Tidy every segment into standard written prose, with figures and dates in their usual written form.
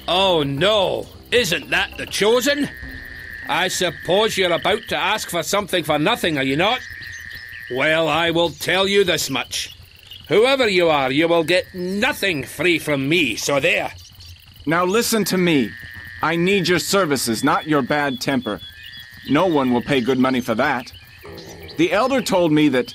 Oh no, isn't that the Chosen? I suppose you're about to ask for something for nothing, are you not? Well, I will tell you this much. Whoever you are, you will get nothing free from me, so there. Now listen to me. I need your services, not your bad temper. No one will pay good money for that. The elder told me that...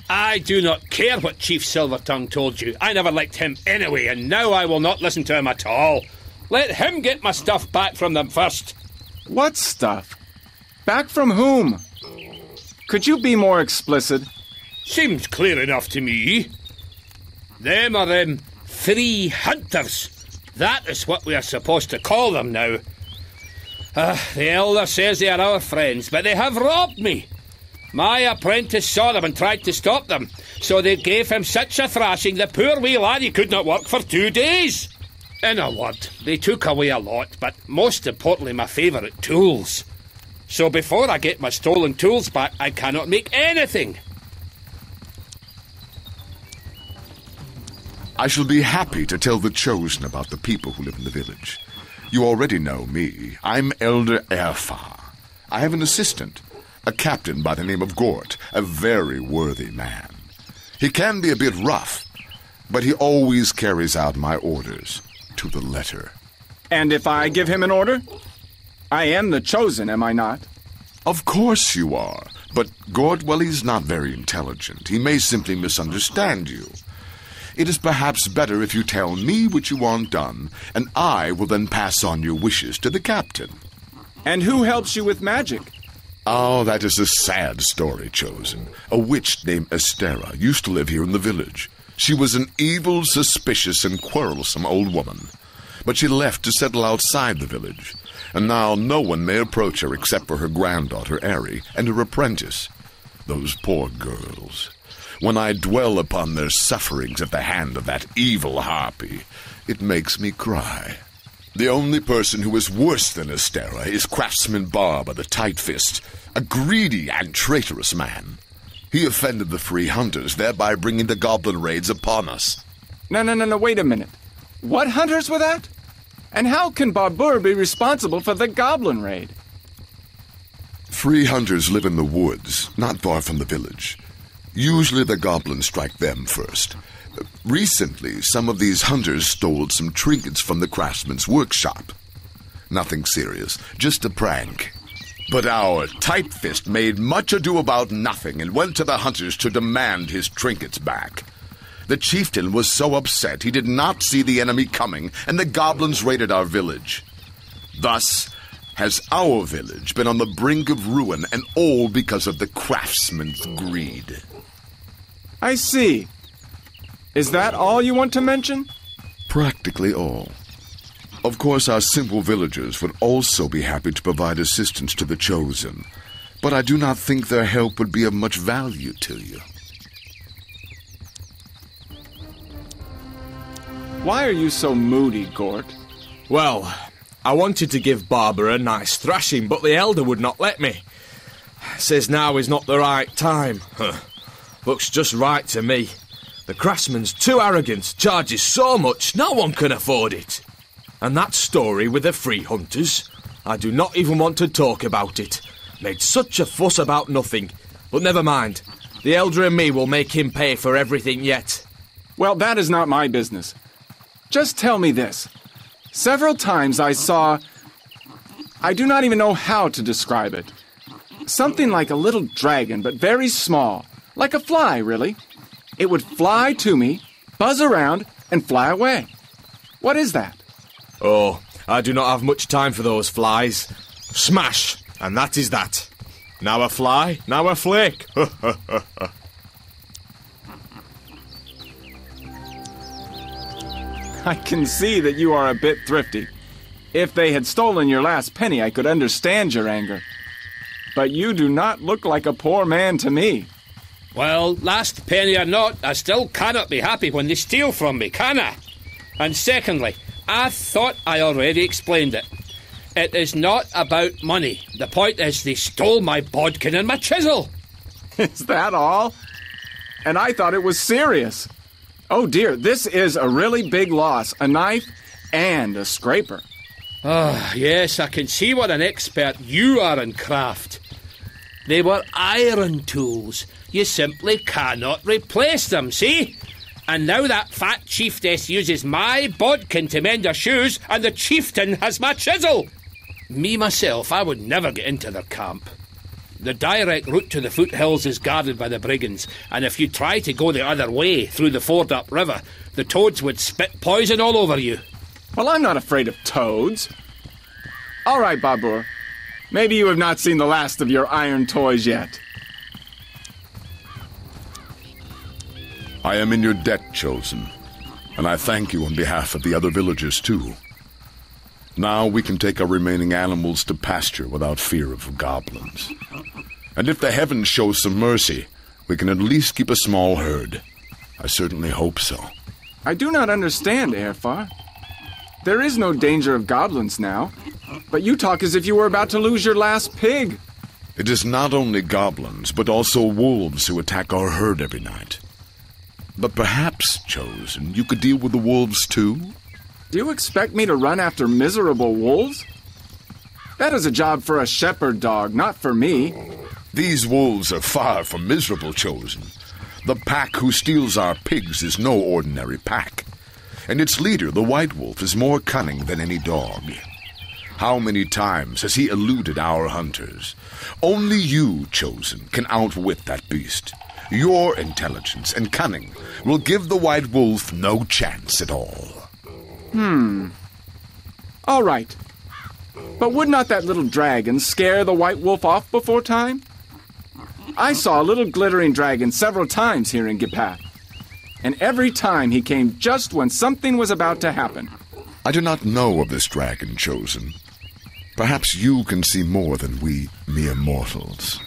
I do not care what Chief Silvertongue told you. I never liked him anyway, and now I will not listen to him at all. Let him get my stuff back from them first. What stuff? Back from whom? Could you be more explicit? Seems clear enough to me. Them are them free hunters. That is what we are supposed to call them now. The elder says they are our friends, but they have robbed me. My apprentice saw them and tried to stop them, so they gave him such a thrashing the poor wee laddie could not work for 2 days. In a word, they took away a lot, but most importantly my favourite tools. So before I get my stolen tools back, I cannot make anything. I shall be happy to tell the Chosen about the people who live in the village. You already know me. I'm Elder Erfar. I have an assistant, a captain by the name of Gort, a very worthy man. He can be a bit rough, but he always carries out my orders to the letter. And if I give him an order? I am the Chosen, am I not? Of course you are, but Gort, well, he's not very intelligent. He may simply misunderstand you. It is perhaps better if you tell me what you want done, and I will then pass on your wishes to the captain. And who helps you with magic? Oh, that is a sad story, Chosen. A witch named Estera used to live here in the village. She was an evil, suspicious, and quarrelsome old woman. But she left to settle outside the village, and now no one may approach her except for her granddaughter, Ari, and her apprentice. Those poor girls. When I dwell upon their sufferings at the hand of that evil harpy, it makes me cry. The only person who is worse than Estera is Craftsman Barber the Tight-Fist, a greedy and traitorous man. He offended the free hunters, thereby bringing the goblin raids upon us. No, wait a minute. What hunters were that? And how can Barbour be responsible for the goblin raid? Free hunters live in the woods, not far from the village. Usually the goblins strike them first. Recently, some of these hunters stole some trinkets from the craftsman's workshop. Nothing serious, just a prank. But our Tight-Fist made much ado about nothing and went to the hunters to demand his trinkets back. The chieftain was so upset he did not see the enemy coming, and the goblins raided our village. Thus has our village been on the brink of ruin, and all because of the craftsman's greed. I see. Is that all you want to mention? Practically all. Of course, our simple villagers would also be happy to provide assistance to the Chosen, but I do not think their help would be of much value to you. Why are you so moody, Gort? Well, I wanted to give Barber a nice thrashing, but the elder would not let me. Says now is not the right time. Looks just right to me. The craftsman's too arrogant, charges so much, no one can afford it. And that story with the free hunters, I do not even want to talk about it. Made such a fuss about nothing. But never mind. The elder and me will make him pay for everything yet. Well, that is not my business. Just tell me this. Several times I saw... I do not even know how to describe it. Something like a little dragon, but very small. Like a fly, really. It would fly to me, buzz around, and fly away. What is that? Oh, I do not have much time for those flies. Smash, and that is that. Now a fly, now a flake. I can see that you are a bit thrifty. If they had stolen your last penny, I could understand your anger. But you do not look like a poor man to me. Well, last penny or not, I still cannot be happy when they steal from me, can I? And secondly, I thought I already explained it. It is not about money. The point is they stole my bodkin and my chisel. Is that all? And I thought it was serious. Oh dear, this is a really big loss. A knife and a scraper. Ah, yes, I can see what an expert you are in craft. They were iron tools. You simply cannot replace them, see? And now that fat chiefess uses my bodkin to mend her shoes, and the chieftain has my chisel. Me, myself, I would never get into their camp. The direct route to the foothills is guarded by the brigands, and if you try to go the other way through the ford-up river, the toads would spit poison all over you. Well, I'm not afraid of toads. All right, Babur. Maybe you have not seen the last of your iron toys yet. I am in your debt, Chosen, and I thank you on behalf of the other villagers, too. Now we can take our remaining animals to pasture without fear of goblins. And if the heavens show some mercy, we can at least keep a small herd. I certainly hope so. I do not understand, Aerfar. There is no danger of goblins now, but you talk as if you were about to lose your last pig. It is not only goblins, but also wolves who attack our herd every night. But perhaps, Chosen, you could deal with the wolves too? Do you expect me to run after miserable wolves? That is a job for a shepherd dog, not for me. These wolves are far from miserable, Chosen. The pack who steals our pigs is no ordinary pack. And its leader, the White Wolf, is more cunning than any dog. How many times has he eluded our hunters? Only you, Chosen, can outwit that beast. Your intelligence and cunning will give the White Wolf no chance at all. All right. But would not that little dragon scare the White Wolf off before time? I saw a little glittering dragon several times here in Gipath, and every time he came just when something was about to happen. I do not know of this dragon, Chosen. Perhaps you can see more than we mere mortals.